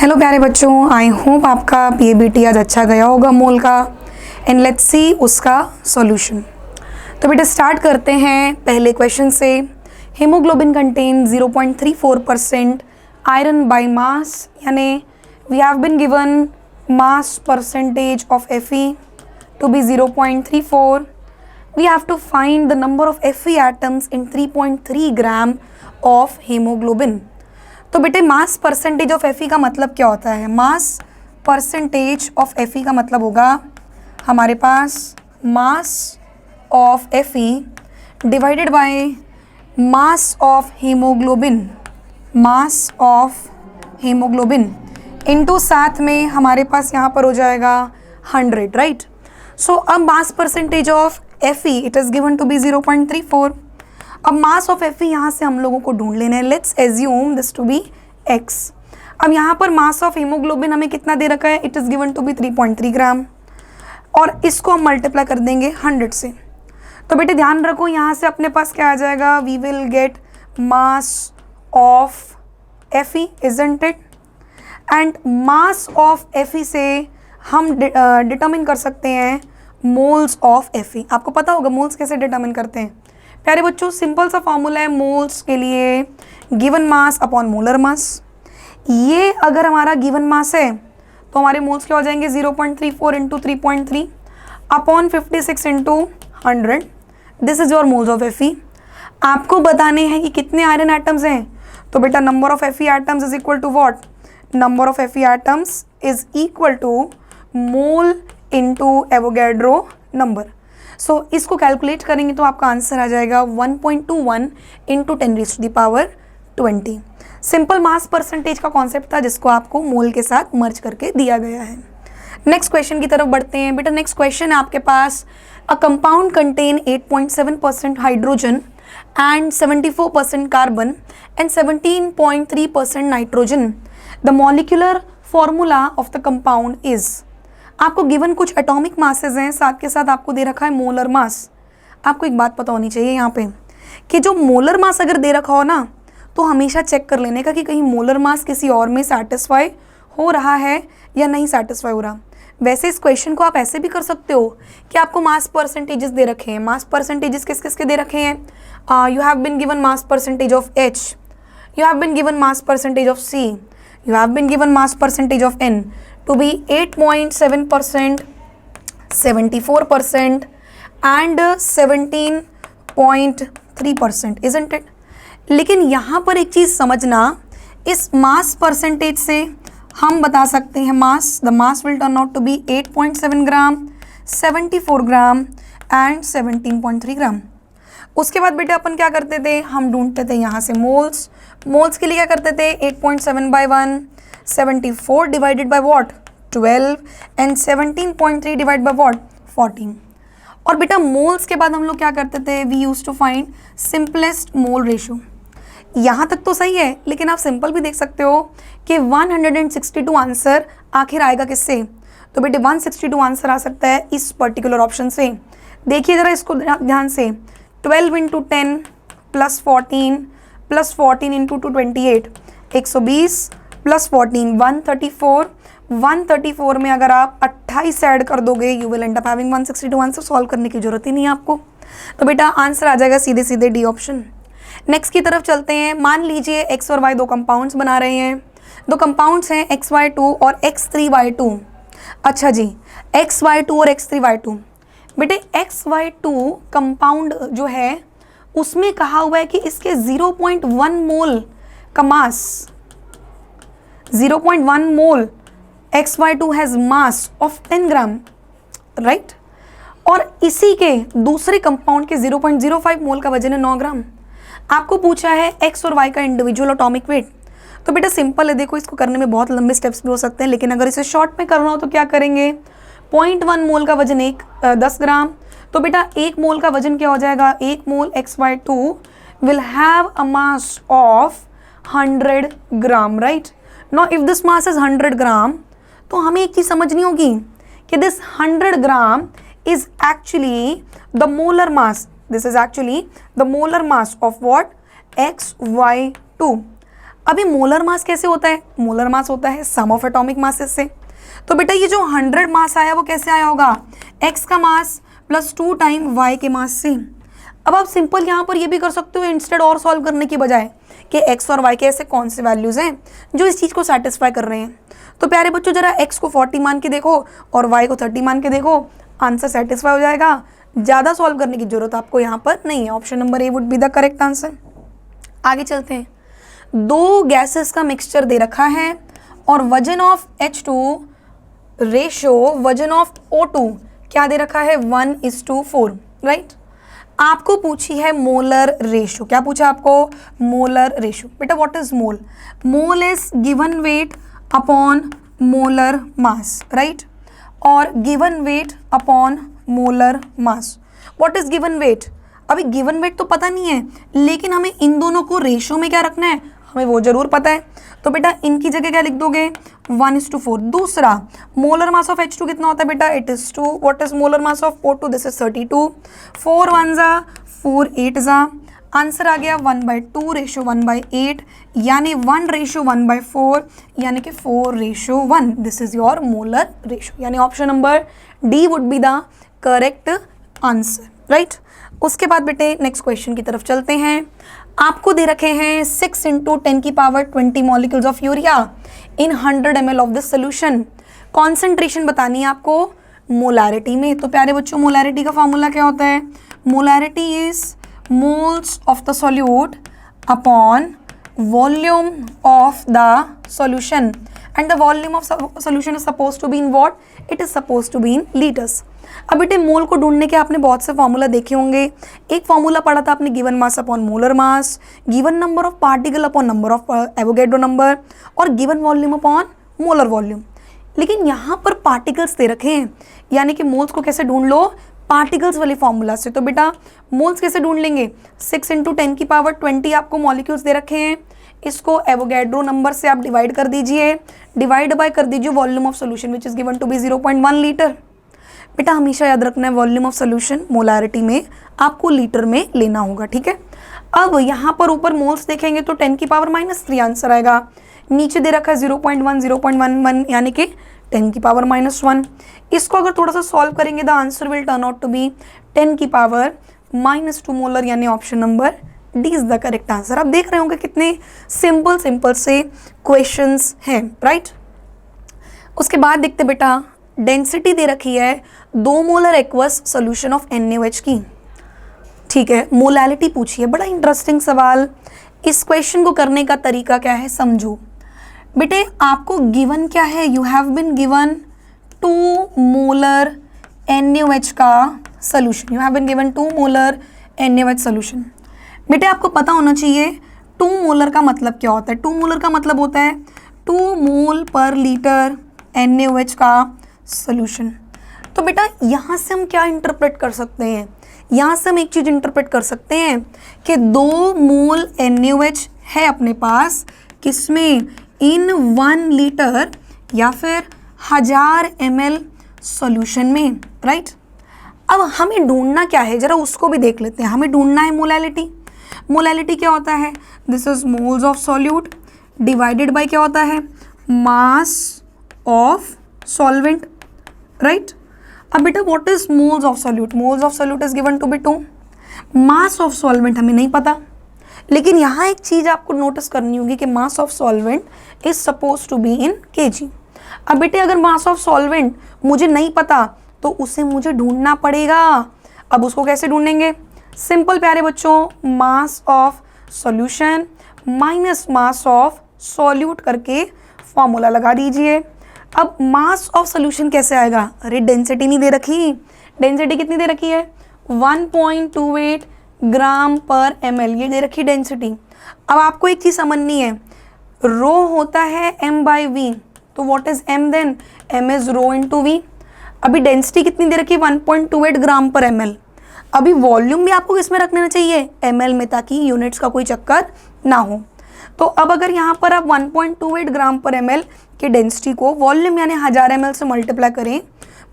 Hello प्यारे बच्चों, I hope आपका पीएबीटी आज अच्छा गया होगा मोल का। एंड लेट्स सी उसका सॉल्यूशन। तो बेटा स्टार्ट करते हैं पहले क्वेश्चन से। Haemoglobin content 0.34% iron by mass, यानी we have been given mass percentage of Fe to be 0.34. We have to find the number of Fe atoms in 3.3 gram of hemoglobin. तो बेटे मास percentage of Fe का मतलब क्या होता है? मास percentage of Fe का मतलब होगा हमारे पास mass of Fe divided by mass of haemoglobin, mass of haemoglobin into साथ में हमारे पास यहाँ पर हो जाएगा 100, राइट। सो अब mass percentage of Fe it is given to be 0.34। अब मास ऑफ Fe यहाँ से हम लोगों को ढूंढ लेना है। Let's assume this to be x। अब यहाँ पर मास ऑफ हीमोग्लोबिन हमें कितना दे रखा है? It is given to be 3.3 gram, और इसको हम मल्टीप्लाई कर देंगे 100 से। तो बेटे ध्यान रखो, यहाँ से अपने पास क्या आ जाएगा? We will get mass of Fe, isn't it? And mass of Fe से हम डिटर्मिन कर सकते हैं मोल्स ऑफ Fe। आपको पता होगा मोल्स कैसे डिटर्मिन करते हैं प्यारे बच्चों? सिंपल सा फॉर्मूला है मोल्स के लिए, गिवन मास अपॉन मोलर मास। ये अगर हमारा गिवन मास है तो हमारे मोल्स क्या हो जाएंगे? 0.34 into 3.3 upon 56 into 100। This is your moles of Fe। आपको बताने हैं कि कितने आयरन एटम्स हैं। तो बेटा number of Fe atoms is equal to what? Number of Fe atoms is equal to mole into Avogadro number. So इसको calculate करेंगे तो आपका आंसर आ जाएगा 1.21 इंटू 10⁻20। सिंपल मास परसेंटेज का कॉन्सेप्ट था जिसको आपको मोल के साथ मर्ज करके दिया गया है। नेक्स्ट क्वेश्चन की तरफ बढ़ते हैं। बेटा नेक्स्ट क्वेश्चन है आपके पास, a compound content 8.7% hydrogen and 74% carbon and 17.3% nitrogen. The molecular formula of the compound is. आपको गिवन कुछ एटॉमिक मासेस हैं, साथ के साथ आपको दे रखा है मोलर मास। आपको एक बात पता होनी चाहिए यहाँ पे कि जो मोलर मास अगर दे रखा हो ना, तो हमेशा चेक कर लेने का कि कहीं मोलर मास किसी और में सेटिस्फाई हो रहा है या नहीं सेटिस्फाई हो रहा। वैसे इस क्वेश्चन को आप ऐसे भी कर सकते हो कि आपको मास परसेंटेजेस दे रखे हैं। मास परसेंटेजेस किस किस के दे रखे हैं? You have been given mass percentage of H, you have been given mass percentage of C, you have been given mass percentage of N to be 8.7%, 74% and 17.3%, isn't it? लेकिन यहाँ पर एक चीज़ समझना, इस मास परसेंटेज से हम बता सकते हैं mass, the mass will turn out to be 8.7 gram, 74 gram and 17.3 gram. उसके बाद बेटे अपन क्या करते थे? हम ढूंढते थे यहाँ से मोल्स। मोल्स के लिए क्या करते थे? 8.7 by 1, 74 divided by what? 12 and 17.3 divide by what? 14। और बेटा मोल्स के बाद हम लोग क्या करते थे? We use to find simplest mole ratio. यहाँ तक तो सही है, लेकिन आप सिंपल भी देख सकते हो कि 162 आंसर आखिर आएगा किससे? तो बेटे 162 आंसर आ सकता है इस पर्टिकुलर ऑप्शन से। देखिए ज़रा इसको ध्यान से, 12 into 10 plus 14 plus 14 into 2 28, 120 plus 14 134। 134 में अगर आप 28 ऐड कर दोगे you will and up having 162 answer. Solve करने की जरूरत ही नहीं है आपको। तो बेटा आंसर आ जाएगा सीधे सीधे डी ऑप्शन। नेक्स्ट की तरफ चलते हैं। मान लीजिए x और y दो कंपाउंड्स बना रहे हैं। दो कंपाउंड्स हैं XY2 और X3Y2। अच्छा जी, XY2 और X3Y2। बेटे XY2 कंपाउंड जो है उसमें कहा हुआ है कि इसके 0.1 मोल का मास, 0.1 मोल XY2 has mass of 10 gram, right. और इसी के दूसरे कंपाउंड के 0.05 मोल का वजन है 9 ग्राम। आपको पूछा है x और y का इंडिविजुअल एटॉमिक वेट। तो बेटा सिंपल है, देखो इसको करने में बहुत लंबे स्टेप्स भी हो सकते हैं, लेकिन अगर इसे शॉर्ट में करना हो तो क्या करेंगे? 0.1 मोल का वजन 10 ग्राम। तो बेटा 1 मोल का वजन क्या हो जाएगा? 1 मोल XY2 will have a mass of 100 gram, right. Now if this mass is 100 ग्राम, तो हमें एक चीज समझनी होगी कि this 100 gram is actually the molar mass, this is actually the molar mass of what? XY2। अभी मोलर मास कैसे होता है? मोलर मास होता है सम ऑफ एटॉमिक मासेस से। तो बेटा ये जो 100 मास आया वो कैसे आया होगा? x का मास प्लस 2 टाइम y के मास से। अब आप सिंपल यहाँ पर ये भी कर सकते हो इंस्टेड और सॉल्व करने की बजाय कि x और y के ऐसे कौन से वैल्यूज़ हैं जो इस चीज़ को सेटिस्फाई कर रहे हैं। तो प्यारे बच्चों जरा x को 40 मान के देखो और y को 30 मान के देखो, आंसर सेटिस्फाई हो जाएगा। ज़्यादा सॉल्व करने की जरूरत आपको यहाँ पर नहीं है। Option number A would be the correct answer. आगे चलते हैं। 2 गैसेस का मिक्सचर दे रखा है और वजन ऑफ H2 रेशो वजन ऑफ O2 क्या दे रखा है? 1:4, राइट। आपको पूछी है मोलर रेशो। क्या पूछा आपको? Molar ratio. बेटा what is mole? Mole is given weight upon molar mass, right, और given weight upon molar mass. What is given weight? अभी गिवन वेट तो पता नहीं है, लेकिन हमें इन दोनों को रेशो में क्या रखना है हमें वो जरूर पता है। तो बेटा इनकी जगह क्या लिख दोगे? 1:4। दूसरा, मोलर मास ऑफ H2 कितना होता है बेटा? It is 2। What is molar mass of O2? This is 32। 4 1 जा 4 8 जा, आंसर आ गया 1/2 रेशो 1/8, यानी 1:1/4, यानी कि 4:1। This is your molar ratio, यानी option number D would be the correct answer, right. उसके बाद बेटे नेक्स्ट क्वेश्चन की तरफ चलते हैं। आपको दे रखे हैं 6 × 10⁻20 molecules of urea in 100 ml of this solution. Concentration बतानी है आपको मोलैरिटी में। तो प्यारे बच्चों मोलैरिटी का फॉर्मूला क्या होता है? Molarity is moles of the solute upon volume of the solution, and the volume of solution is suppose to be in what? It is suppose to be in litres. अब बेटे मोल को ढूंढने के आपने बहुत से फॉर्मूला देखे होंगे। एक फॉर्मूला पढ़ा था आपने given mass upon molar mass, given number of particle upon number of Avogadro number, और given volume upon molar volume. लेकिन यहाँ पर पार्टिकल्स दे रखे हैं, यानी कि मोल्स को कैसे ढूंढ लो? पार्टिकल्स वाली फॉर्मूला से। तो बेटा मोल्स कैसे ढूंढ लेंगे? 6 × 10⁻20 आपको मॉलिक्यूल्स दे रखे हैं, इसको एवोगैड्रो नंबर से आप डिवाइड कर दीजिए, डिवाइड बाय कर दीजिए volume of solution which is given to be 0.1 litre. बेटा हमेशा याद रखना है वॉल्यूम ऑफ सोल्यूशन मोलैरिटी में आपको लीटर में लेना होगा, ठीक है। अब यहाँ पर ऊपर मोल्स देखेंगे तो 10⁻³ आंसर आएगा। नीचे दे रखा है 0.1 0.11, यानी कि 10⁻⁻1। इसको अगर थोड़ा सा सॉल्व करेंगे the answer will turn out to be 10⁻² molar, यानी option number D is the correct answer. आप देख रहे होंगे कितने सिंपल से क्वेश्चंस हैं, राइट। उसके बाद देखते बेटा डेंसिटी दे रखी है 2 molar aqueous solution of NaOH की, ठीक है। मोलैलिटी पूछी है, बड़ा इंटरेस्टिंग सवाल। इस क्वेश्चन को करने का तरीका क्या है समझो। बेटे आपको गिवन क्या है? You have been given 2 molar NaOH का solution. You have been given 2 molar NaOH solution. बेटे आपको पता होना चाहिए 2 मोलर का मतलब क्या होता है। 2 मोलर का मतलब होता है 2 मोल पर लीटर NaOH का सोल्यूशन। तो बेटा यहाँ से हम क्या इंटरप्रेट कर सकते हैं? यहाँ से हम एक चीज़ इंटरप्रेट कर सकते हैं कि 2 मोल NaOH है अपने पास, किसमें? इन 1 लीटर या फिर 1000 ml सॉल्यूशन में, राइट। अब हमें ढूंढना क्या है जरा उसको भी देख लेते हैं। हमें ढूंढना है मोलैलिटी। मोलैलिटी क्या होता है? This is moles of solute divided by क्या होता है? Mass of solvent, right. अब बेटा what is moles of solute? Moles of solute is given to be 2। Mass of solvent हमें नहीं पता, लेकिन यहाँ एक चीज़ आपको नोटिस करनी होगी कि mass of solvent is suppose to be in kg। अब बेटे अगर मास ऑफ सॉल्वेंट मुझे नहीं पता तो उसे मुझे ढूंढना पड़ेगा। अब उसको कैसे ढूंढेंगे? सिंपल प्यारे बच्चों, mass of solution minus mass of solute करके फॉर्मूला लगा दीजिए। अब मास ऑफ सोल्यूशन कैसे आएगा? अरे डेंसिटी नहीं दे रखी। डेंसिटी कितनी दे रखी है? 1.28 ग्राम पर ml, ये दे रखी डेंसिटी। अब आपको एक चीज़ समझनी है, रो होता है m/v, तो what is m then? m is rho into v। अभी डेंसिटी कितनी दे रखी है? 1.28 ग्राम पर ml। अभी वॉल्यूम भी आपको किस में रखना चाहिए? ml में, ताकि यूनिट्स का कोई चक्कर ना हो। तो अब अगर यहाँ पर आप 1.28 ग्राम पर ml की डेंसिटी को वॉल्यूम यानी 1000 ml से मल्टीप्लाई करें,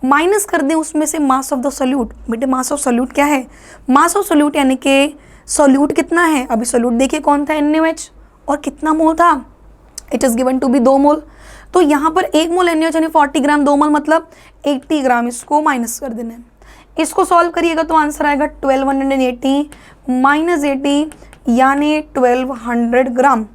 माइनस कर दें उसमें से मास ऑफ द सोल्यूट। बेटे मास ऑफ सोल्यूट क्या है? मास ऑफ सोल्यूट यानी कि सोल्यूट कितना है? अभी सोल्यूट देखिए कौन था? NaOH, और कितना मोल था, it is given to be 2 mole. तो यहाँ पर 1 मोल NaOH यानी 40 ग्राम, 2 मोल मतलब 80 ग्राम, इसको माइनस कर देना है। इसको सॉल्व करिएगा तो आंसर आएगा 1280 माइनस 80 यानी 1200 ग्राम।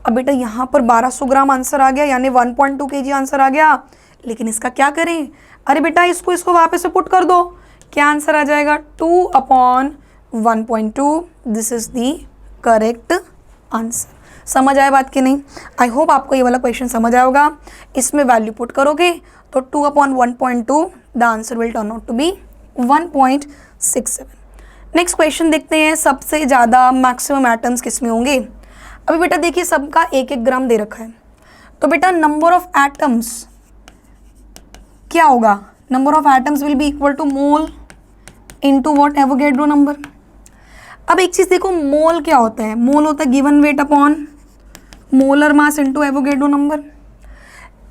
अब बेटा यहाँ पर 1200 ग्राम आंसर आ गया यानी 1.2 kg आंसर आ गया, लेकिन इसका क्या करें? अरे बेटा इसको वापस से पुट कर दो, क्या आंसर आ जाएगा 2/1.2। This is the correct answer. समझ आया बात कि नहीं? आई होप आपको ये वाला क्वेश्चन समझ आया होगा। इसमें वैल्यू पुट करोगे तो 2/1.2 the answer will turn out to be 1.67। Next question देखते हैं, सबसे ज़्यादा मैक्सिमम एटम्स किस में होंगे? अभी बेटा देखिए सबका 1-1 ग्राम दे रखा है, तो बेटा नंबर ऑफ एटम्स क्या होगा? Number of atoms will be equal to mole into what? Avogadro number. अब एक चीज़ देखो, मोल क्या होता है? मोल होता है given weight upon molar mass into Avogadro number.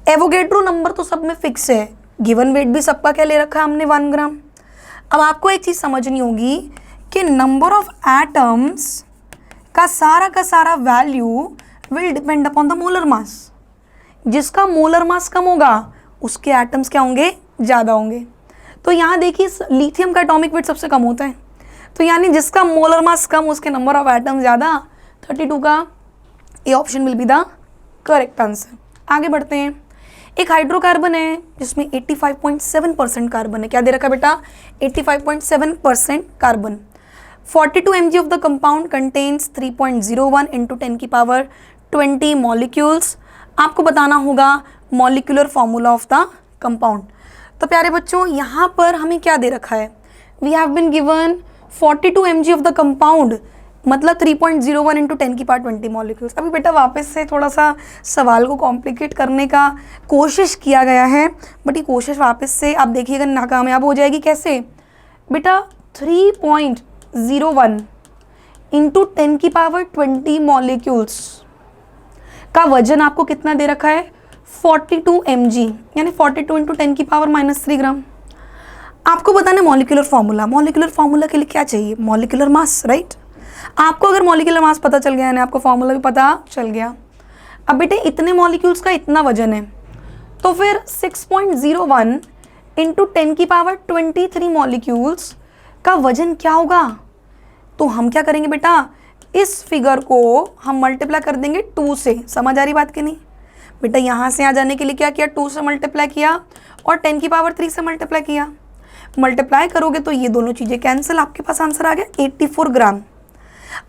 Avogadro number तो सब में फिक्स है, गिवन वेट भी सबका क्या ले रखा है हमने 1 ग्राम। अब आपको एक चीज़ समझनी होगी कि नंबर ऑफ एटम्स का सारा value will depend upon the molar mass. जिसका मोलर मास कम होगा उसके एटम्स क्या होंगे? ज़्यादा होंगे। तो यहाँ देखिए लिथियम का एटॉमिक वेट सबसे कम होता है, तो यानी जिसका मोलर मास कम उसके नंबर ऑफ एटम्स ज़्यादा। 32 का A option will be the correct answer. आगे बढ़ते हैं। एक हाइड्रोकार्बन है जिसमें 85.7% कार्बन है। क्या दे रखा है बेटा? 85.7% carbon. 42 mg of the compound contains 3.01 into 10 की पावर 20 molecules। आपको बताना होगा molecular formula of the compound. तो प्यारे बच्चों यहाँ पर हमें क्या दे रखा है? We have been given 42 mg of the compound मतलब 3.01 into 10 की पावर 20 मॉलिक्यूल्स। अभी बेटा वापस से थोड़ा सा सवाल को कॉम्प्लिकेट करने का कोशिश किया गया है, बट ये कोशिश वापस से आप देखिएगा नाकामयाब हो जाएगी। कैसे बेटा? 3.01 इंटू 10 की पावर 20 मॉलिक्यूल्स का वजन आपको कितना दे रखा है? 42 mg यानी 42 इंटू 10 की पावर -3 ग्राम। आपको बताना मॉलिक्यूलर फॉर्मूला। मॉलिक्यूलर फॉर्मूला के लिए क्या चाहिए? Molecular mass, right? आपको अगर मॉलिक्यूलर मास पता चल गया है, आपको फॉर्मूला भी पता चल गया। अब बेटे इतने मॉलिक्यूल्स का इतना वजन है, तो फिर 6.01 इंटू 10 की पावर 23 मॉलिक्यूल्स का वजन क्या होगा? तो हम क्या करेंगे बेटा? इस फिगर को हम मल्टीप्लाई कर देंगे 2 से। समझ आ रही बात कि नहीं? बेटा यहाँ से आ जाने के लिए क्या किया? 2 से मल्टीप्लाई किया और 10 की पावर 3 से मल्टीप्लाई किया। मल्टीप्लाई करोगे तो ये दोनों चीज़ें कैंसिल, आपके पास आंसर आ गया 84 ग्राम।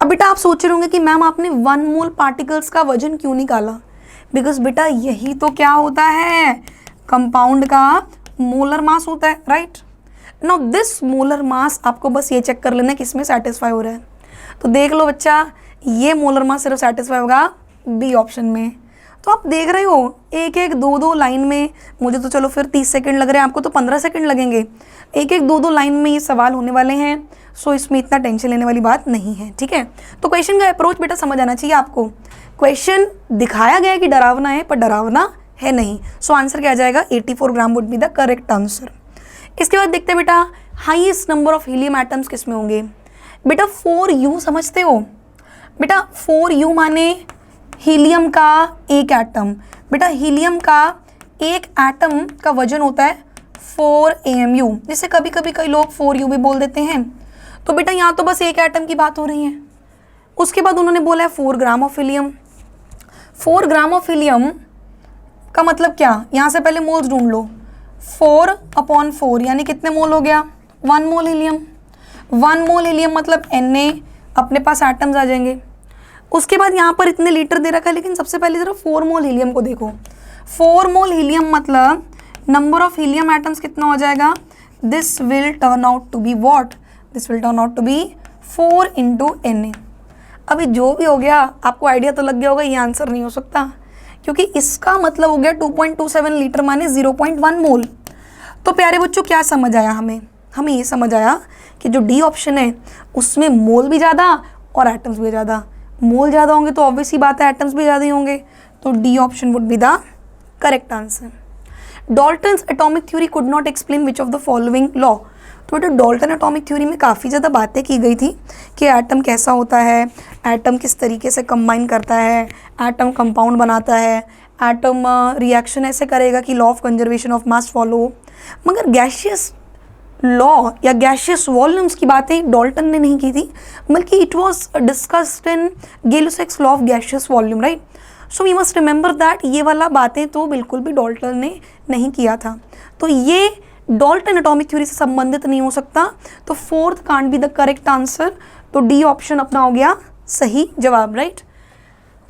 अब बेटा आप सोच रहे होंगे कि मैम आपने 1 मोल पार्टिकल्स का वजन क्यों निकाला? बिकॉज बेटा यही तो क्या होता है? कंपाउंड का मोलर मास होता है, right? Now this molar mass आपको बस ये चेक कर लेना किस में सेटिस्फाई हो रहा है। तो देख लो बच्चा, ये मोलर मास सिर्फ सेटिस्फाई होगा बी ऑप्शन में। तो आप देख रहे हो एक एक दो दो लाइन में, मुझे तो चलो फिर 30 सेकंड लग रहे हैं, आपको तो 15 सेकंड लगेंगे। एक एक दो दो लाइन में ये सवाल होने वाले हैं, सो इसमें इतना टेंशन लेने वाली बात नहीं है, ठीक है? तो क्वेश्चन का अप्रोच बेटा समझ आना चाहिए आपको। क्वेश्चन दिखाया गया है कि डरावना है, पर डरावना है नहीं। सो आंसर क्या आ जाएगा? 84 gram would be the correct answer. इसके बाद देखते हैं बेटा highest number of helium atoms किस में होंगे? बेटा 4U समझते हो? बेटा 4U माने हीलियम का एक एटम। बेटा हीलियम का एक एटम का वजन होता है 4 AMU, जिसे कभी कभी कई लोग 4U भी बोल देते हैं। तो बेटा यहाँ तो बस एक एटम की बात हो रही है। उसके बाद उन्होंने बोला है 4 gram of helium. 4 gram of helium का मतलब क्या? यहाँ से पहले मोल्स ढूंढ लो। 4/4 यानी कितने मोल हो गया? 1 मोल हीलियम। 1 मोल हीलियम मतलब Na, अपने पास एटम्स आ जाएंगे। उसके बाद यहाँ पर इतने लीटर दे रखा है, लेकिन सबसे पहले जरा 4 मोल हीलियम को देखो। 4 मोल हीलियम मतलब नंबर ऑफ हीलियम एटम्स कितना हो जाएगा? This will turn out to be what? This will turn out to be 4 into Na। अभी जो भी हो गया आपको आइडिया तो लग गया होगा, ये आंसर नहीं हो सकता, क्योंकि इसका मतलब हो गया 2.27 लीटर माने 0.1 मोल। तो प्यारे बच्चों क्या समझ आया हमें? हमें ये समझ आया कि जो डी ऑप्शन है उसमें मोल भी ज़्यादा और एटम्स भी ज़्यादा। मोल ज़्यादा होंगे तो ऑब्वियस ही बात है एटम्स भी ज़्यादा ही होंगे, तो D option would be the correct answer. Dalton's atomic theory could not explain which of the following law. तो बेटा डॉल्टन एटॉमिक थ्योरी में काफ़ी ज़्यादा बातें की गई थी कि एटम कैसा होता है, एटम किस तरीके से कंबाइन करता है, एटम कंपाउंड बनाता है, एटम रिएक्शन ऐसे करेगा कि law of conservation of mass follow. मगर गैशियस लॉ या गैशियस वॉल्यूम्स की बातें डाल्टन ने नहीं की थी, बल्कि it was discussed in Gay-Lussac's law of gaseous volume, right. So we must remember that ये वाला बातें तो बिल्कुल भी डाल्टन ने नहीं किया था, तो ये डाल्टन एटॉमिक थ्योरी से संबंधित नहीं हो सकता। तो fourth can't be the correct answer, तो डी ऑप्शन अपना हो गया सही जवाब, राइट।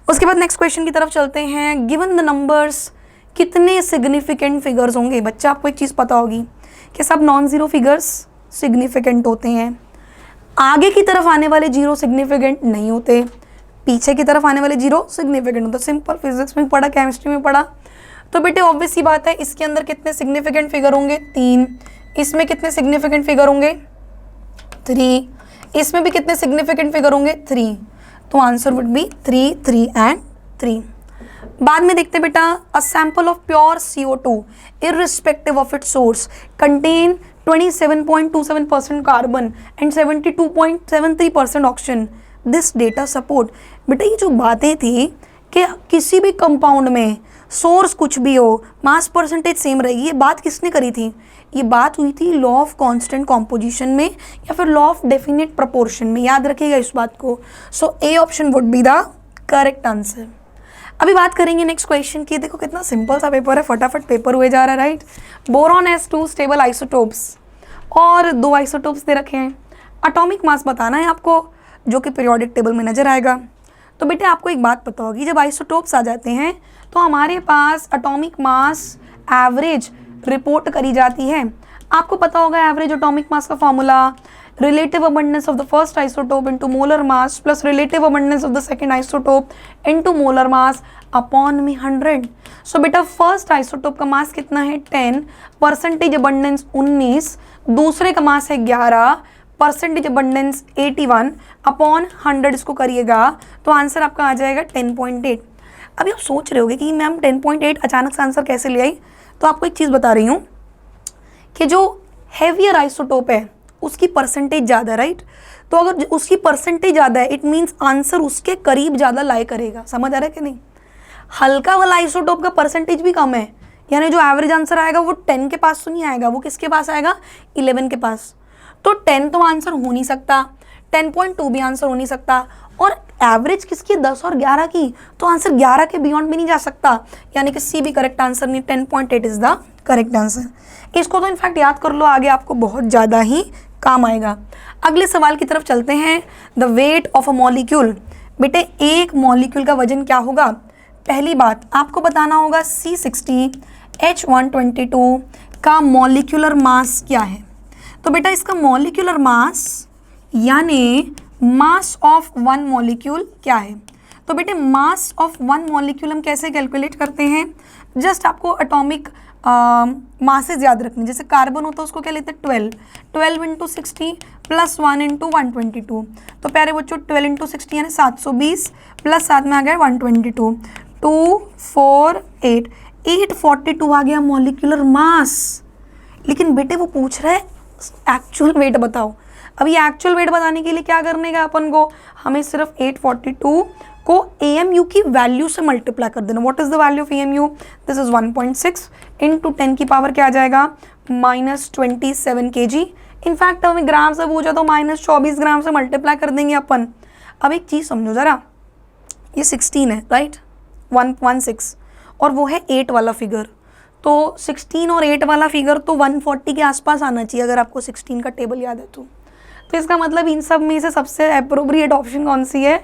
उसके बाद नेक्स्ट क्वेश्चन की तरफ चलते हैं। गिवन द नंबर्स, कितने सिग्निफिकेंट फिगर्स होंगे। बच्चा आपको एक चीज़ पता होगी कि सब नॉन ज़ीरो फिगर्स सिग्निफिकेंट होते हैं, आगे की तरफ आने वाले जीरो सिग्निफिकेंट नहीं होते, पीछे की तरफ आने वाले जीरो सिग्निफिकेंट होते। सिंपल फिजिक्स में पढ़ा, केमिस्ट्री में पढ़ा। तो बेटे ऑब्वियस सी बात है, इसके अंदर कितने सिग्निफिकेंट फिगर होंगे 3, इसमें कितने सिग्निफिकेंट फिगर होंगे 3, इसमें भी कितने सिग्निफिकेंट फिगर होंगे 3। तो आंसर वुड बी 3, 3 एंड 3। बाद में देखते बेटा, a sample of pure CO2 irrespective of its source contain 27.27% carbon and 72.73% oxygen, this data support. बेटा ये जो बातें थी कि किसी भी कंपाउंड में सोर्स कुछ भी हो, मास परसेंटेज सेम रहेगी, ये बात किसने करी थी। ये बात हुई थी लॉ ऑफ कांस्टेंट कॉम्पोजिशन में या फिर लॉ ऑफ डेफिनेट प्रोपोर्शन में, याद रखिएगा इस बात को। So A option would be the correct answer. अभी बात करेंगे नेक्स्ट क्वेश्चन की। देखो कितना सिंपल सा पेपर है, फटाफट पेपर हुए जा रहा है, right. Boron has 2 stable isotopes और 2 आइसोटोप्स दे रखे हैं। एटॉमिक मास बताना है आपको, जो कि पीरियोडिक टेबल में नजर आएगा। तो बेटे आपको एक बात पता होगी, जब आइसोटोप्स आ जाते हैं तो हमारे पास एटॉमिक मास एवरेज रिपोर्ट करी जाती है। आपको पता होगा एवरेज एटॉमिक मास का formula, relative abundance of the first isotope into molar mass plus relative abundance of the second isotope into molar mass upon में 100। सो बेटा फर्स्ट आइसोटोप का मास कितना है 10, परसेंटेज अबंडेंस 19, दूसरे का मास है 11, परसेंटेज अबंडेंस 81 अपॉन 100 इसको करिएगा तो आंसर आपका आ जाएगा 10.8। अभी आप सोच रहे होगे कि मैम 10.8 अचानक से आंसर कैसे ले आई। तो आपको एक चीज़ बता रही हूँ कि जो हैवियर आइसोटोप है उसकी परसेंटेज ज़्यादा, राइट। तो अगर उसकी परसेंटेज ज़्यादा है इट मीन्स आंसर उसके करीब ज़्यादा लाई करेगा। समझ आ रहा है कि नहीं। हल्का वाला आइसोटोप का परसेंटेज भी कम है, यानी जो एवरेज आंसर आएगा वो 10 के पास तो नहीं आएगा, वो किसके पास आएगा 11 के पास। तो 10 तो आंसर हो नहीं सकता, 10.2 भी आंसर हो नहीं सकता, और एवरेज किसकी 10 और 11 की, तो आंसर 11 के बियॉन्ड भी नहीं जा सकता, यानी कि सी भी करेक्ट आंसर नहीं, 10.8 इज द करेक्ट आंसर। इसको तो इनफैक्ट याद कर लो, आगे आपको बहुत ज़्यादा ही काम आएगा। अगले सवाल की तरफ चलते हैं। The weight of a molecule. बेटे एक मॉलिक्यूल का वजन क्या होगा। पहली बात आपको बताना होगा C60 H122 का मॉलिक्यूलर मास क्या है। तो बेटा इसका मॉलिक्यूलर मास यानी मास ऑफ वन मॉलिक्यूल क्या है। तो बेटे मास ऑफ वन मॉलिक्यूल हम कैसे कैलकुलेट करते हैं, जस्ट आपको एटॉमिक मासेज याद रखने। जैसे कार्बन होता है उसको क्या लेते हैं 12 इंटू 60 प्लस 1 इंटू 122। तो प्यारे बच्चों 12 इंटू 60 यानी 720 प्लस 7 में आ गया 122, 2 4 8 842 आ गया मॉलिक्यूलर मास। लेकिन बेटे वो पूछ रहा है एक्चुअल वेट बताओ। अब ये एक्चुअल वेट बताने के लिए क्या करने का अपन को, हमें सिर्फ 842 को AMU की वैल्यू से मल्टीप्लाई कर देना। What is the value of AMU, this is 1.6 into 10 की पावर क्या आ जाएगा -27 kg। इनफैक्ट हमें ग्राम से पूछा तो -24 ग्राम से मल्टीप्लाई कर देंगे अपन। अब एक चीज़ समझो ज़रा, ये 16 है राइट, 116 और वो है 8 वाला फिगर, तो 16 और 8 वाला फिगर तो 140 के आसपास आना चाहिए अगर आपको 16 का टेबल याद है तो इसका मतलब इन सब में से सबसे अप्रोप्रिएट ऑप्शन कौन सी है,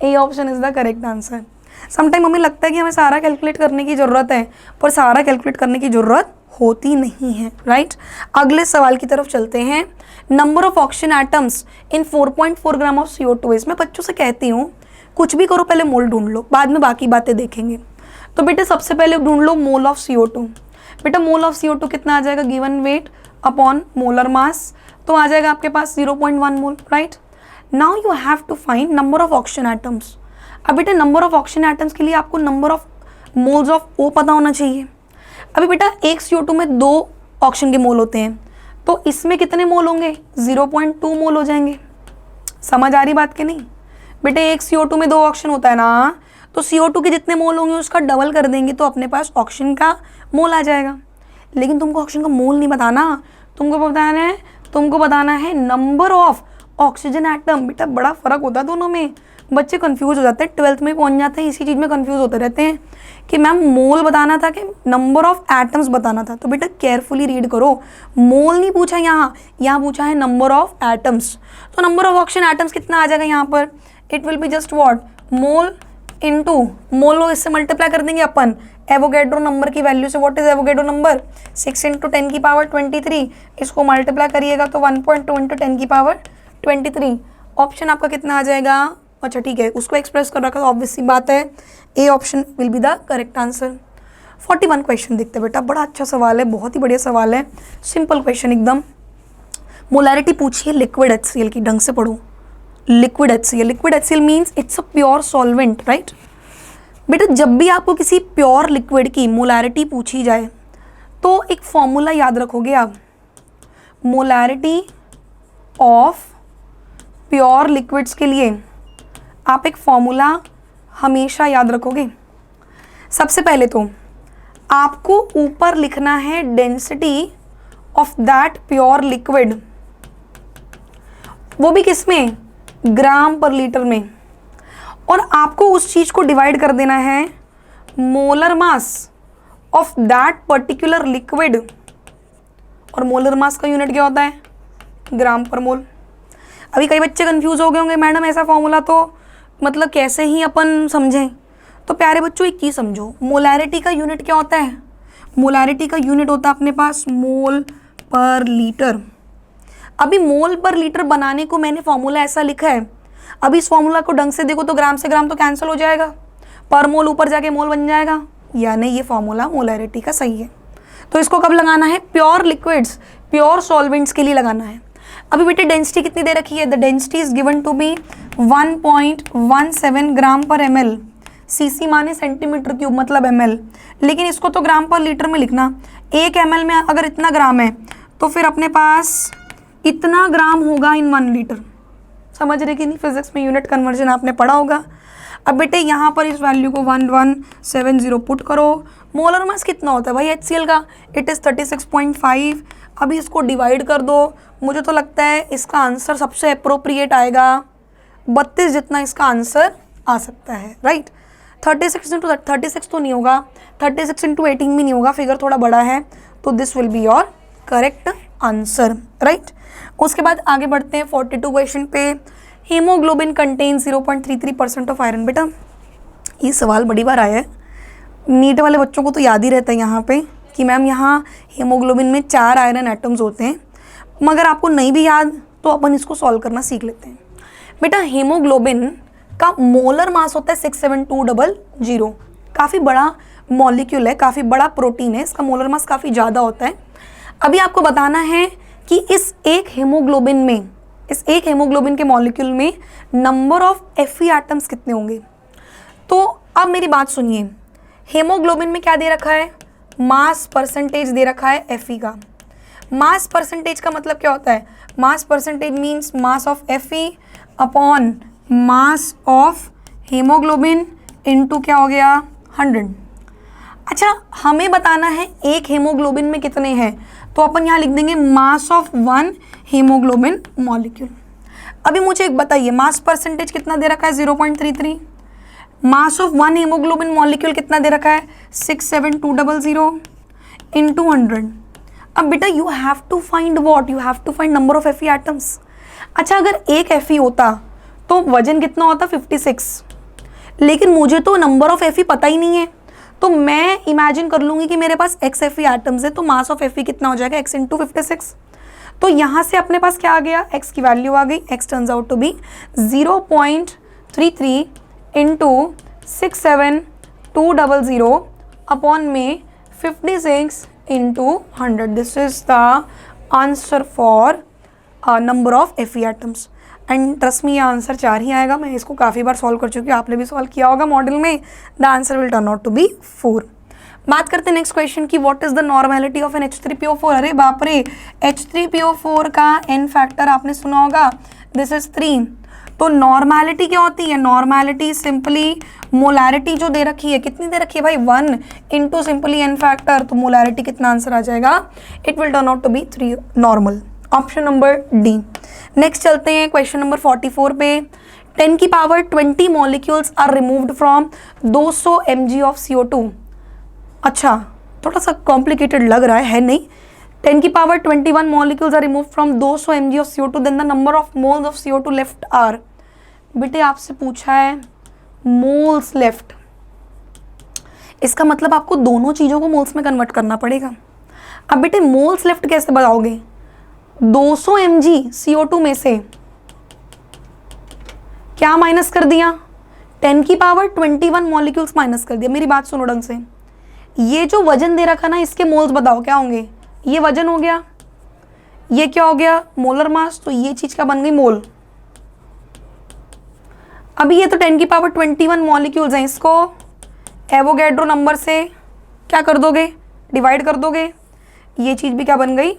A option is the correct answer. Sometime हमें लगता है कि हमें सारा कैलकुलेट करने की ज़रूरत है, पर सारा कैलकुलेट करने की ज़रूरत होती नहीं है राइट। अगले सवाल की तरफ चलते हैं। Number of oxygen atoms in 4.4 gram of CO2 is. मैं बच्चों से कहती हूँ कुछ भी करो, पहले मोल ढूंढ लो, बाद में बाकी बातें देखेंगे। तो बेटे सबसे पहले ढूंढ लो मोल ऑफ CO2। बेटा मोल ऑफ CO2 कितना आ जाएगा, given weight upon molar mass, तो आ जाएगा आपके पास 0.1 mole right. Now you have to find number of oxygen atoms. अब बेटा नंबर ऑफ ऑक्सीजन एटम्स के लिए आपको number of moles of O पता होना चाहिए। अभी बेटा एक CO2 में 2 ऑक्सीजन के मोल होते हैं, तो इसमें कितने मोल होंगे, 0.2 मोल हो जाएंगे। समझ आ रही बात कि नहीं, बेटे एक CO2 में 2 ऑक्सीजन होता है ना, तो CO2 के जितने मोल होंगे उसका डबल कर देंगे तो अपने पास ऑक्सीजन का मोल आ जाएगा। लेकिन तुमको ऑक्सीजन का मोल नहीं बताना, तुमको बताना है नंबर ऑफ ऑक्सीजन एटम। बेटा बड़ा फर्क होता है दोनों में, बच्चे कंफ्यूज हो जाते हैं, 12th में पहुंच जाते हैं इसी चीज़ में कंफ्यूज होते रहते हैं कि मैम मोल बताना था कि नंबर ऑफ एटम्स बताना था। तो बेटा केयरफुली रीड करो, मोल नहीं पूछा यहाँ पूछा है नंबर ऑफ एटम्स। तो नंबर ऑफ ऑक्सीजन एटम्स कितना आ जाएगा यहाँ पर, it will be just what, mole into mole लो, इससे मल्टीप्लाई कर देंगे अपन एवोगैड्रो नंबर की वैल्यू से। व्हाट इज एवोगैड्रो नंबर, 6 × 10 की पावर 23। इसको मल्टीप्लाई करिएगा तो 1.2 × 10 की पावर 23। ऑप्शन आपका कितना आ जाएगा, अच्छा ठीक है उसको एक्सप्रेस कर रखा तो ऑब्वियस सी बात है A option will be the correct answer. 41 question देखते हैं बेटा, बड़ा अच्छा सवाल है, बहुत ही बढ़िया सवाल है, सिंपल क्वेश्चन एकदम। मोलैरिटी पूछी है लिक्विड HCl की, ढंग से पढ़ो। Liquid HCl means it's a pure solvent, right. बेटा जब भी आपको किसी प्योर लिक्विड की मोलैरिटी पूछी जाए तो एक फॉर्मूला याद रखोगे आप, मोलैरिटी ऑफ प्योर लिक्विड्स के लिए आप एक फॉर्मूला हमेशा याद रखोगे। सबसे पहले तो आपको ऊपर लिखना है density of that pure liquid, वो भी किस में, ग्राम पर लीटर में, और आपको उस चीज को डिवाइड कर देना है molar mass of that particular liquid, और मोलर मास का यूनिट क्या होता है, ग्राम पर मोल। अभी कई बच्चे कंफ्यूज हो गए होंगे, मैडम ऐसा फॉर्मूला तो मतलब कैसे ही अपन समझें। तो प्यारे बच्चों एक चीज़ समझो, मोलैरिटी का यूनिट क्या होता है, मोलैरिटी का यूनिट होता है अपने पास मोल पर लीटर। अभी मोल पर लीटर बनाने को मैंने फॉर्मूला ऐसा लिखा है, अभी इस फॉर्मूला को ढंग से देखो तो ग्राम से ग्राम तो कैंसिल हो जाएगा, पर मोल ऊपर जाके मोल बन जाएगा, यानी ये फॉर्मूला मोलैरिटी का सही है। तो इसको कब लगाना है, प्योर लिक्विड्स, प्योर सॉल्वेंट्स के लिए लगाना है। अभी बेटे डेंसिटी कितनी दे रखी है, the density is given to be 1.17 gram per ml, CC माने सेंटीमीटर क्यूब मतलब ml, लेकिन इसको तो ग्राम पर लीटर में लिखना। 1 ml में अगर इतना ग्राम है तो फिर अपने पास इतना ग्राम होगा इन 1 लीटर। समझ रहे कि नहीं, फिजिक्स में यूनिट कन्वर्जन आपने पढ़ा होगा। अब बेटे यहाँ पर इस वैल्यू को 1170 पुट करो। मोलर मास कितना होता है भाई HCl का, इट इज़ 36.5। अभी इसको डिवाइड कर दो, मुझे तो लगता है इसका आंसर सबसे अप्रोप्रिएट आएगा 32 जितना इसका आंसर आ सकता है, राइट। 36 तो नहीं होगा, 36 × 18 भी नहीं होगा, फिगर थोड़ा बड़ा है, तो this will be your correct answer, right. उसके बाद आगे बढ़ते हैं 42 क्वेश्चन पे। Haemoglobin contain 0.33% of iron. बेटा ये सवाल बड़ी बार आया है, नीट वाले बच्चों को तो याद ही रहता है यहाँ पे कि मैम यहाँ हीमोग्लोबिन में 4 आयरन एटम्स होते हैं, मगर आपको नहीं भी याद तो अपन इसको सॉल्व करना सीख लेते हैं। बेटा हीमोग्लोबिन का मोलर मास होता है 67200, काफ़ी बड़ा मॉलिक्यूल है, काफ़ी बड़ा प्रोटीन है, इसका मोलर मास काफ़ी ज़्यादा होता है। अभी आपको बताना है कि इस एक हीमोग्लोबिन के मॉलिक्यूल में नंबर ऑफ Fe एटम्स कितने होंगे। तो अब मेरी बात सुनिए, हीमोग्लोबिन में क्या दे रखा है, मास परसेंटेज दे रखा है Fe का। मास परसेंटेज का मतलब क्या होता है, mass percentage means mass of Fe upon mass of haemoglobin into क्या हो गया 100। अच्छा हमें बताना है एक हीमोग्लोबिन में कितने हैं, तो अपन यहाँ लिख देंगे मास ऑफ 1 हीमोग्लोबिन मॉलिक्यूल। अभी मुझे एक बताइए मास परसेंटेज कितना दे रखा है 0.33, मास ऑफ 1 हीमोग्लोबिन मॉलिक्यूल कितना दे रखा है 67200 इंटू 100। अब बेटा you have to find what, you have to find number of Fe atoms. अच्छा अगर एक Fe होता तो वजन कितना होता 56, लेकिन मुझे तो नंबर ऑफ Fe पता ही नहीं है, तो मैं इमेजिन कर लूँगी कि मेरे पास x Fe एटम्स है, तो मास ऑफ Fe कितना हो जाएगा x इंटू 56। तो यहाँ से अपने पास क्या आ गया, x की वैल्यू आ गई, x turns out to be 0.33 into 67200 upon में 56 into 100। This is the answer for number of Fe atoms. And trust me ये आंसर 4 ही आएगा, मैं इसको काफ़ी बार सॉल्व कर चुकी हूँ, आपने भी सॉल्व किया होगा मॉडल में। The answer will turn out to be 4। बात करते हैं नेक्स्ट क्वेश्चन की, what is the normality of an H3PO4। अरे बाप रे, H3PO4 का N फैक्टर आपने सुना होगा, दिस इज 3। तो नॉर्मैलिटी क्या होती है? नॉर्मैलिटी सिंपली मोलैरिटी जो दे रखी है, कितनी दे रखी है भाई? 1 इंटू सिंपली n फैक्टर, तो मोलैरिटी कितना आंसर आ जाएगा? It will turn out to be 3 normal. Option number D. Next चलते हैं क्वेश्चन नंबर 44 पे। 10 की power 20 molecules are removed from 200 mg of CO2। अच्छा, थोड़ा सा कॉम्प्लिकेटेड लग रहा है नहीं? 10 की power 21 molecules are removed from 200 mg of CO2, then the number of moles of CO2 left are। बेटे आपसे पूछा है मोल्स लेफ्ट, इसका मतलब आपको दोनों चीज़ों को मोल्स में कन्वर्ट करना पड़ेगा। अब बेटे मोल्स लेफ्ट कैसे बताओगे? 200 mg CO2 में से क्या माइनस कर दिया? 10 की पावर 21 मॉलिक्यूल्स माइनस कर दिया। मेरी बात सुनो ढंग से, ये जो वजन दे रखा ना, इसके मोल्स बताओ क्या होंगे? ये वजन हो गया, ये क्या हो गया? Molar mass. तो ये चीज क्या बन गई? मोल। अभी ये तो 10 की पावर 21 मॉलिक्यूल्स हैं, इसको एवोगैड्रो नंबर से क्या कर दोगे? डिवाइड कर दोगे। ये चीज भी क्या बन गई?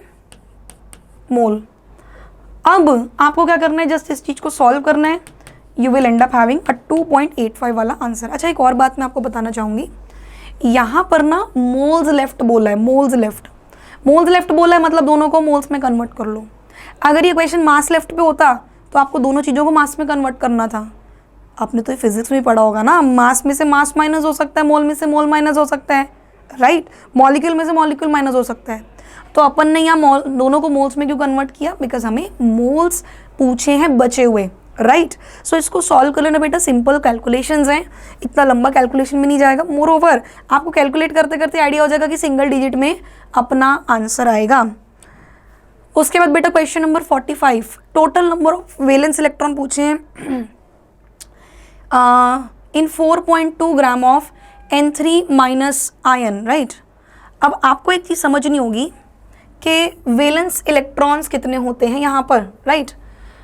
मोल। अब आपको क्या करना है? जस्ट इस चीज को सॉल्व करना है। You will and up having a 2.85 वाला आंसर। अच्छा, एक और बात मैं आपको बताना चाहूंगी, यहाँ पर ना मोल्स लेफ्ट बोला है, मोल्स लेफ्ट। मोल्स लेफ्ट बोला है मतलब दोनों को मोल्स में कन्वर्ट कर लो। अगर ये क्वेश्चन मास लेफ्ट पे होता तो आपको दोनों चीज़ों को मास में कन्वर्ट करना था। आपने तो ये फिजिक्स में पढ़ा होगा ना, मास में से मास माइनस हो सकता है, मोल में से मोल माइनस हो सकता है, राइट? मॉलिक्यूल में से मॉलिक्यूल माइनस हो सकता है। तो अपन ने यहाँ दोनों को मोल्स में क्यों कन्वर्ट किया? बिकॉज हमें मोल्स पूछे हैं बचे हुए, राइट? सो इसको सॉल्व कर लेना बेटा, सिंपल कैलकुलेशंस हैं, इतना लंबा कैलकुलेशन में नहीं जाएगा। मोर ओवर आपको कैलकुलेट करते करते आइडिया हो जाएगा कि सिंगल डिजिट में अपना आंसर आएगा। उसके बाद बेटा question number 45, total number of valence electron पूछे हैं इन 4.2 gram of N3 minus ion, right? अब आपको एक चीज़ समझनी होगी कि वैलेंस इलेक्ट्रॉन्स कितने होते हैं यहाँ पर, राइट?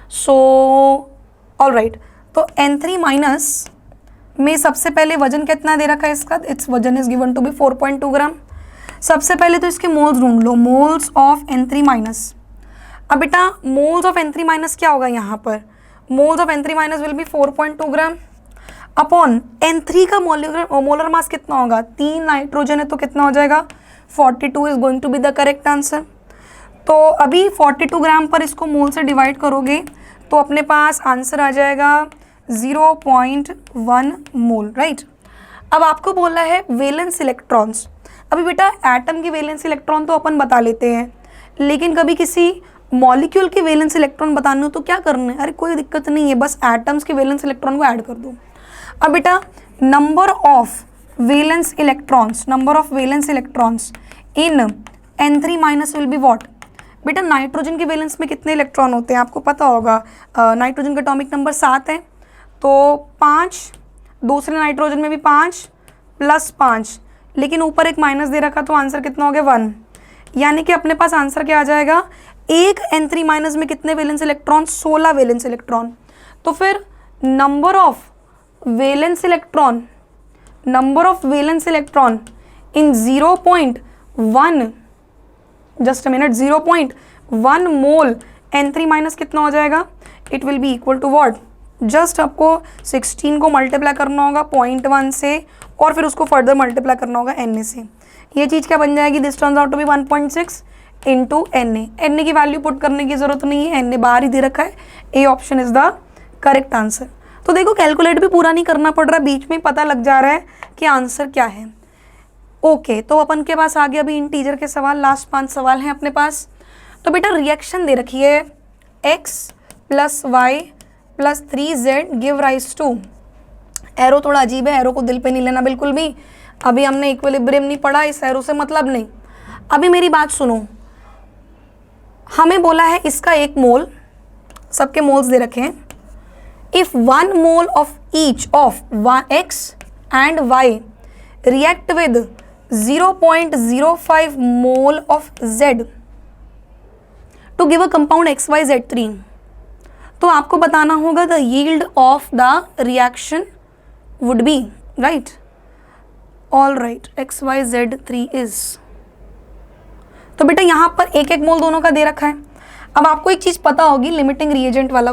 सो ऑल राइट, तो N3 माइनस में सबसे पहले वजन कितना दे रखा है इसका? इट्स वजन इज गिवन टू बी 4.2 ग्राम। सबसे पहले तो इसके मोल्स ढूंढ लो, मोल्स ऑफ N3 माइनस। अब बेटा मोल्स ऑफ N3 माइनस क्या होगा यहाँ पर? Moles of N3 minus will be 4.2 gram upon N3 का मोलर मास कितना होगा? 3 नाइट्रोजन है तो कितना हो जाएगा? 42 is going to be the correct answer. तो अभी 42 ग्राम पर इसको मोल से डिवाइड करोगे तो अपने पास आंसर आ जाएगा 0.1 मोल, राइट? अब आपको बोला है वैलेंस इलेक्ट्रॉन्स। अभी बेटा एटम की वैलेंस इलेक्ट्रॉन तो अपन बता लेते हैं, लेकिन कभी किसी मॉलिक्यूल की वैलेंस इलेक्ट्रॉन बताने हो तो क्या करना है? अरे कोई दिक्कत नहीं है, बस एटम्स के वैलेंस इलेक्ट्रॉन को ऐड कर दो। अब बेटा number of valence electrons, number of valence electrons in N3 minus will be what? बेटा नाइट्रोजन के वैलेंस में कितने इलेक्ट्रॉन होते हैं आपको पता होगा। नाइट्रोजन का एटॉमिक नंबर 7 है, तो 5, दूसरे नाइट्रोजन में भी 5 प्लस 5, लेकिन ऊपर एक माइनस दे रखा तो आंसर कितना हो गया? 1। यानी कि अपने पास आंसर क्या आ जाएगा? एक N3 माइनस में कितने वैलेंस इलेक्ट्रॉन? 16 valence electron. तो फिर number of valence electron, number of valence electron in 0.1, just a minute, 0.1 mole N3 minus कितना हो जाएगा? It will be equal to what? Just आपको 16 को मल्टीप्लाई करना होगा 0.1 से और फिर उसको फर्दर मल्टीप्लाई करना होगा Na से। ये चीज़ क्या बन जाएगी? This turns out to be 1.6 into Na की वैल्यू पुट करने की जरूरत नहीं है, Na बाहर ही दे रखा है। A option is the correct answer. तो देखो कैलकुलेट भी पूरा नहीं करना पड़ रहा, बीच में पता लग जा रहा है कि आंसर क्या है। ओके, तो अपन के पास आ गया अभी इंटीजर के सवाल, लास्ट 5 सवाल हैं अपने पास। तो बेटा रिएक्शन दे रखी है x plus y plus 3z give rise to, arrow थोड़ा अजीब है, एरो को दिल पे नहीं लेना बिल्कुल भी, अभी हमने इक्विलिब्रियम नहीं पढ़ा, इस एरो से मतलब नहीं। अभी मेरी बात सुनो, हमें बोला है इसका 1 मोल, सबके मोल्स दे रखे हैं। If 1 mole of each of x and y react with 0.05 mole of Z to give a compound XYZ3, तो आपको बताना होगा the yield of the reaction would be, right? All right, XYZ3 is, तो बेटा यहाँ पर 1-1 मोल दोनों का दे रखा है। अब आपको एक चीज़ पता होगी, लिमिटिंग रिएजेंट वाला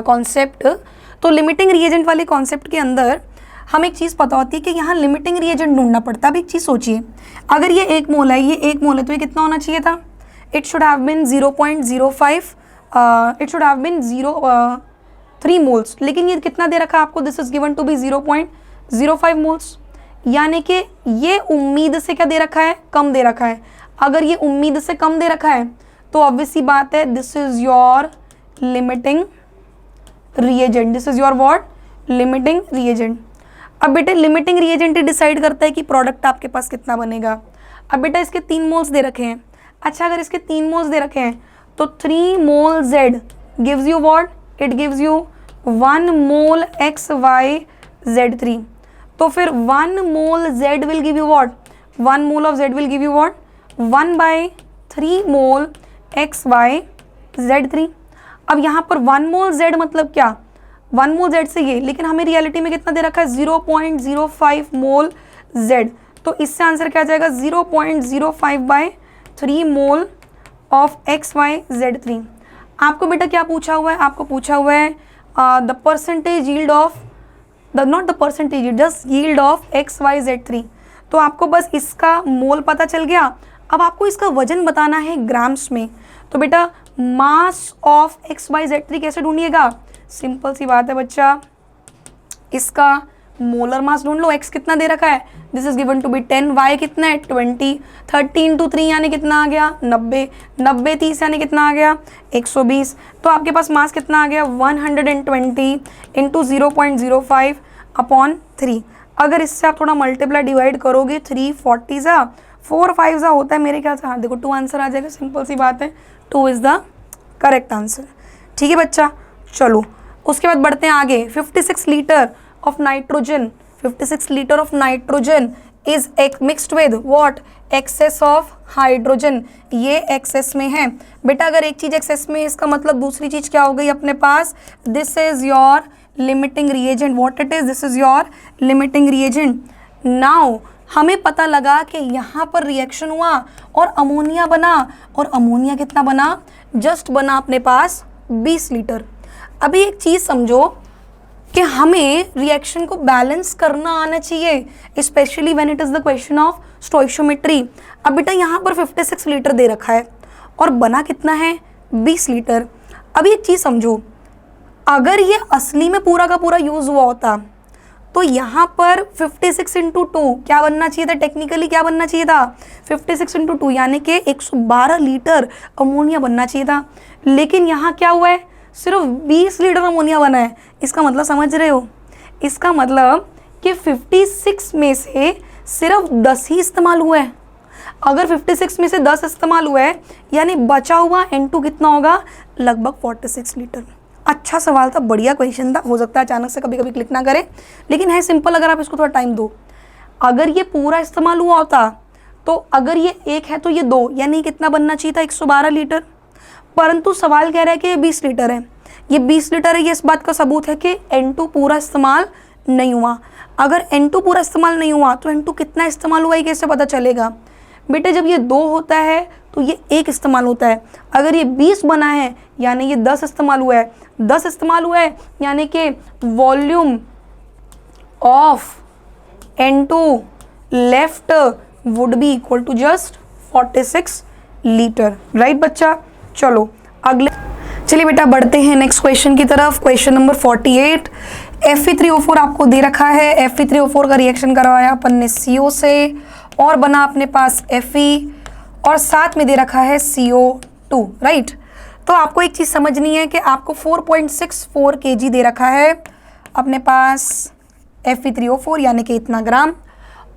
कॉन्सेप्ट, तो लिमिटिंग रिएजेंट वाले कॉन्सेप्ट के अंदर हमें एक चीज़ पता होती है कि यहाँ लिमिटिंग रिएजेंट ढूंढना पड़ता है। अब एक चीज़ सोचिए, अगर ये 1 मोल है, ये 1 मोल है, तो ये कितना होना चाहिए था? It should have been 0.05, it should have been 0.3 moles, लेकिन ये कितना दे रखा है आपको? This is given to be 0.05 moles, यानी कि ये उम्मीद से क्या दे रखा है? कम दे रखा है। अगर ये उम्मीद से कम दे रखा है तो ऑब्वियस सी बात है this is your limiting reagent, this is your what? Limiting reagent. अब बेटे लिमिटिंग रिएजेंट ही डिसाइड करता है कि प्रोडक्ट आपके पास कितना बनेगा। अब बेटा इसके 3 मोल्स दे रखे हैं। अच्छा, अगर इसके 3 मोल्स दे रखे हैं तो 3 मोल Z gives you what? It gives you 1 mole XYZ3। तो फिर 1 मोल Z will give you what? 1 mole of Z will give you what? 1/3 mole XYZ3। अब यहाँ पर 1 मोल Z मतलब क्या? 1 मोल Z से ये, लेकिन हमें रियलिटी में कितना दे रखा है? 0.05 मोल Z। तो इससे आंसर क्या आ जाएगा? 0.05/3 मोल ऑफ XYZ3। आपको बेटा क्या पूछा हुआ है? आपको पूछा हुआ है the percentage yield of not the percentage yield, just yield of XYZ3। तो आपको बस इसका मोल पता चल गया। अब आपको इसका वजन बताना है ग्राम्स में। तो बेटा मास ऑफ XYZ3 कैसे ढूंढिएगा? सिंपल सी बात है बच्चा, इसका मोलर मास ढूंढ लो। x कितना दे रखा है? This is given to be 10, y कितना है? 20, 30 × 3 यानी कितना आ गया? 90, 90 30 यानी कितना आ गया? 120। तो आपके पास मास कितना आ गया? 120 × 0.05/3। अगर इससे आप थोड़ा मल्टीप्लाई डिवाइड करोगे, 3 40 सा 4 5 सा होता है मेरे ख्याल से। हाँ देखो 2 आंसर आ जाएगा, सिंपल सी बात है, 2 इज द करेक्ट आंसर। ठीक है बच्चा, चलो उसके बाद बढ़ते हैं आगे। 56 litre of nitrogen, 56 litre of nitrogen is mixed with what? Excess of hydrogen. ये एक्सेस में है बेटा। अगर एक चीज एक्सेस में है इसका मतलब दूसरी चीज क्या हो गई अपने पास? This is your limiting reagent. What it is? This is your limiting reagent. Now हमें पता लगा कि यहाँ पर रिएक्शन हुआ और अमोनिया बना, और अमोनिया कितना बना? जस्ट बना अपने पास 20 लीटर। अभी एक चीज समझो कि हमें रिएक्शन को बैलेंस करना आना चाहिए, specially when it is the question of stoichiometry. अब बेटा यहाँ पर 56 लीटर दे रखा है और बना कितना है? 20 लीटर। अभी एक चीज समझो, अगर ये असली में पूरा का पूरा यूज हुआ होता तो यहाँ पर 56 × 2 क्या बनना चाहिए था? टेक्निकली क्या बनना चाहिए था? 56 × 2 यानी कि 112 लीटर अमोनिया बनना चाहिए था। लेकिन यहाँ क्या हुआ है? सिर्फ 20 लीटर अमोनिया बना है। इसका मतलब समझ रहे हो? इसका मतलब कि 56 में से सिर्फ 10 ही इस्तेमाल हुआ है। अगर 56 में से 10 इस्तेमाल हुआ है यानी बचा हुआ N2 कितना होगा? लगभग 46 लीटर। अच्छा सवाल था, बढ़िया क्वेश्चन था। हो सकता है अचानक से कभी कभी क्लिक ना करे, लेकिन है सिंपल अगर आप इसको थोड़ा टाइम दो। अगर ये पूरा इस्तेमाल हुआ होता तो अगर ये 1 है तो ये 2, यानी कितना बनना चाहिए था? 112 लीटर। परंतु सवाल कह रहा है कि ये 20 लीटर है। ये 20 लीटर है, ये इस बात का सबूत है कि N2 पूरा इस्तेमाल नहीं हुआ। अगर N2 पूरा इस्तेमाल नहीं हुआ तो N2 कितना इस्तेमाल हुआ ये कैसे पता चलेगा? बेटे जब ये 2 होता है तो ये 1 इस्तेमाल होता है। अगर ये 20 बना है यानी ये 10 इस्तेमाल हुआ है। 10 इस्तेमाल हुआ है यानी कि volume of N2 left would be equal to just 46 litre. Right बच्चा? चलो अगले, चलिए बेटा बढ़ते हैं नेक्स्ट क्वेश्चन की तरफ। Question number 48। Fe3O4 आपको दे रखा है। Fe3O4 का रिएक्शन करवाया अपन ने CO से और बना अपने पास Fe और साथ में दे रखा है CO2। राइट? तो आपको एक चीज़ समझनी है कि आपको 4.64 kg दे रखा है अपने पास Fe3O4 यानी कि इतना ग्राम,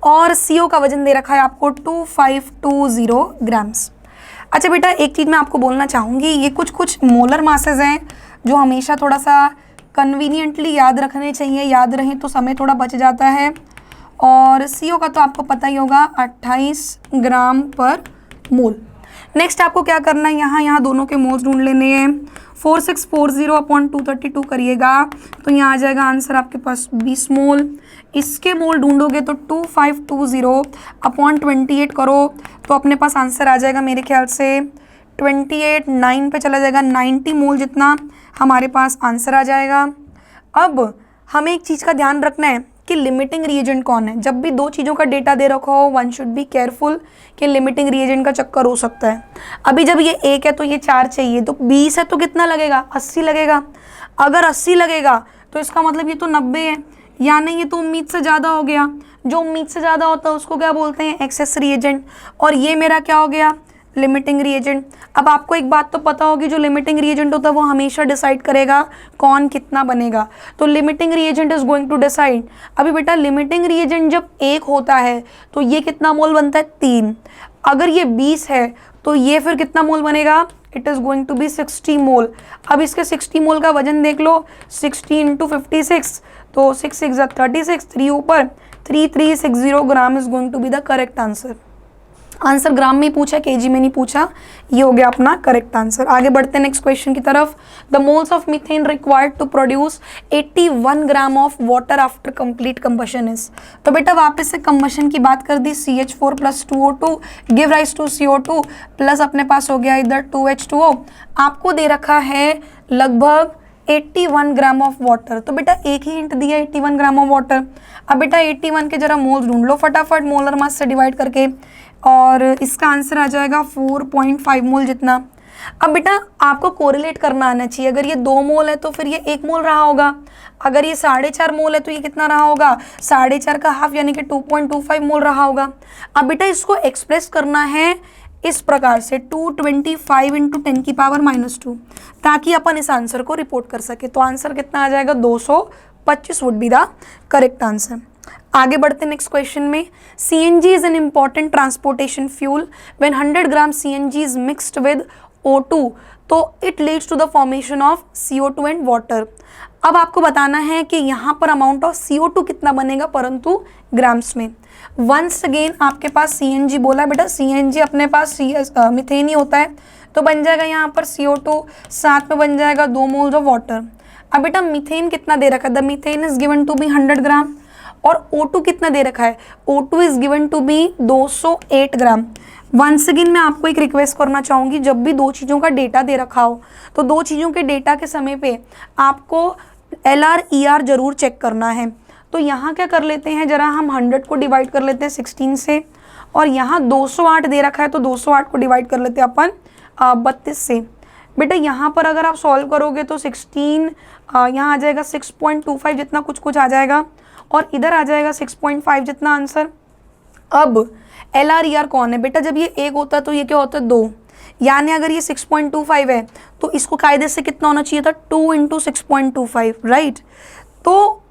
और CO का वजन दे रखा है आपको 2520 ग्राम्स। अच्छा बेटा एक चीज़ मैं आपको बोलना चाहूँगी, ये कुछ मोलर मासेस हैं जो हमेशा थोड़ा सा कन्वीनियंटली याद रखने चाहिए। याद रहें तो समय थोड़ा बच जाता है। और CO का तो आपको पता ही होगा 28 ग्राम पर मोल। नेक्स्ट आपको क्या करना है, यहाँ दोनों के मोल्स ढूंढ लेने हैं। 4640/232 करिएगा तो यहाँ आ जाएगा आंसर आपके पास 20 मोल। इसके मोल ढूंढोगे तो 2520/28 करो तो अपने पास आंसर आ जाएगा मेरे ख्याल से 28 9 पे चला जाएगा, 90 मोल जितना हमारे पास आंसर आ जाएगा। अब हमें एक चीज़ का ध्यान रखना है कि लिमिटिंग रिएजेंट कौन है। जब भी दो चीज़ों का डेटा दे रखा हो, वन शुड बी केयरफुल कि लिमिटिंग रिएजेंट का चक्कर हो सकता है। अभी जब ये 1 है तो ये 4 चाहिए, तो 20 है तो कितना लगेगा, 80 लगेगा। अगर 80 लगेगा तो इसका मतलब ये तो 90 है, यानी ये तो उम्मीद से ज़्यादा हो गया। जो उम्मीद से ज़्यादा होता है उसको क्या बोलते हैं, एक्सेस रिएजेंट। और ये मेरा क्या हो गया, लिमिटिंग रिएजेंट। अब आपको एक बात तो पता होगी, जो लिमिटिंग रिएजेंट होता है वो हमेशा डिसाइड करेगा कौन कितना बनेगा। तो limiting reagent is going to decide. अभी बेटा लिमिटिंग रिएजेंट जब 1 होता है तो ये कितना मोल बनता है, 3। अगर ये 20 है तो ये फिर कितना मोल बनेगा, it is going to be 60 mole. अब इसके 60 मोल का वजन देख लो, 60 इंटू 56, तो 6 6 36, 3 ऊपर, 3360 gram is going to be the correct answer. Answer gram में ही पूछा, केजी में नहीं पूछा। ये हो गया अपना करेक्ट आंसर। आगे बढ़ते हैं नेक्स्ट क्वेश्चन की तरफ। The moles of methane required to produce 81 gram of water after complete combustion is. तो बेटा वापस से कंबशन की बात कर दी, CH4 plus 2O2 give rise to CO2 plus अपने पास हो गया इधर 2H2O। आपको दे रखा है लगभग 81 ग्राम ऑफ वाटर। तो बेटा एक ही हिंट दिया, 81 ग्राम ऑफ वाटर। अब बेटा 81 के जरा मोल्स ढूंढ लो फटाफट मोलर मास से डिवाइड करके, और इसका आंसर आ जाएगा 4.5 मोल जितना। अब बेटा आपको कोरिलेट करना आना चाहिए। अगर ये 2 मोल है तो फिर ये 1 मोल रहा होगा। अगर ये 4.5 मोल है तो ये कितना रहा होगा, 4.5 का हाफ यानी कि 2.25 मोल रहा होगा। अब बेटा इसको एक्सप्रेस करना है इस प्रकार से 225 इंटू 10 की पावर -2, ताकि अपन इस आंसर को रिपोर्ट कर सके। तो आंसर कितना आ जाएगा, 225 would be the correct answer. आगे बढ़ते नेक्स्ट क्वेश्चन में। CNG is an important transportation fuel when 100 gram CNG is mixed with O2 तो it leads to the formation of CO2 and water. अब आपको बताना है कि यहाँ पर अमाउंट ऑफ CO2 कितना बनेगा, परंतु ग्राम्स में। वंस अगेन आपके पास CNG बोला है बेटा, CNG अपने पास मीथेन ही होता है, तो बन जाएगा यहाँ पर CO2, साथ में बन जाएगा 2 मोल्स ऑफ वाटर। अब बेटा मीथेन कितना दे रखा है, the methane is given to be 100 gram, और O2 कितना दे रखा है, O2 is given to be 208 gram. Once again मैं आपको एक रिक्वेस्ट करना चाहूँगी, जब भी दो चीज़ों का डेटा दे रखा हो तो दो चीज़ों के डेटा के समय पे आपको LR ER जरूर चेक करना है। तो यहाँ क्या कर लेते हैं, जरा हम 100 को डिवाइड कर लेते हैं 16 से, और यहाँ 208 दे रखा है तो 208 को डिवाइड कर लेते हैं अपन 32 से। बेटा यहाँ पर अगर आप सॉल्व करोगे तो 16 यहाँ आ जाएगा 6.25 जितना कुछ आ जाएगा, और इधर आ जाएगा 6.5 जितना आंसर। अब LR ER कौन है बेटा, जब ये 1 होता है तो ये क्या होता है 2, यानी अगर ये 6.25 है तो इसको कायदे से कितना होना चाहिए था, 2 इंटू 6.25, राइट। तो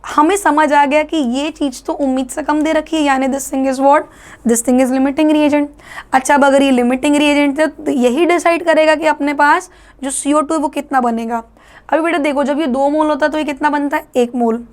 हमें समझ आ गया कि ये चीज़ तो उम्मीद से कम दे रखी है, यानी this thing is what, this thing is limiting reagent. अच्छा, अब अगर ये लिमिटिंग रिएजेंट है तो यही डिसाइड करेगा कि अपने पास जो CO2 है वो कितना बनेगा। अभी बेटा देखो, जब ये 2 मोल होता है तो ये कितना बनता है, 1 मोल।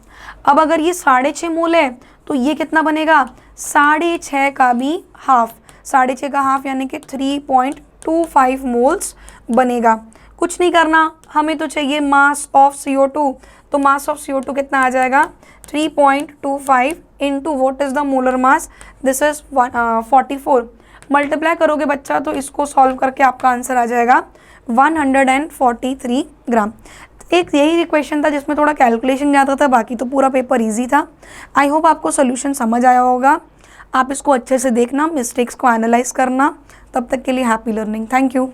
अब अगर ये 6.5 मोल है तो ये कितना बनेगा, 6.5 का भी हाफ, 6.5 का हाफ यानी कि 3.25 मोल्स बनेगा। कुछ नहीं करना, हमें तो चाहिए मास ऑफ CO2, तो मास ऑफ CO2 कितना आ जाएगा, 3.25 into what is the molar mass, this is 44। Multiply करोगे बच्चा तो इसको सॉल्व करके आपका आंसर आ जाएगा 143 ग्राम। एक यही क्वेश्चन था जिसमें थोड़ा कैलकुलेशन ज़्यादा था, बाकी तो पूरा पेपर इजी था। आई होप आपको सोल्यूशन समझ आया होगा। आप इसको अच्छे से देखना, मिस्टेक्स को एनालाइज करना। तब तक के लिए हैप्पी लर्निंग, थैंक यू।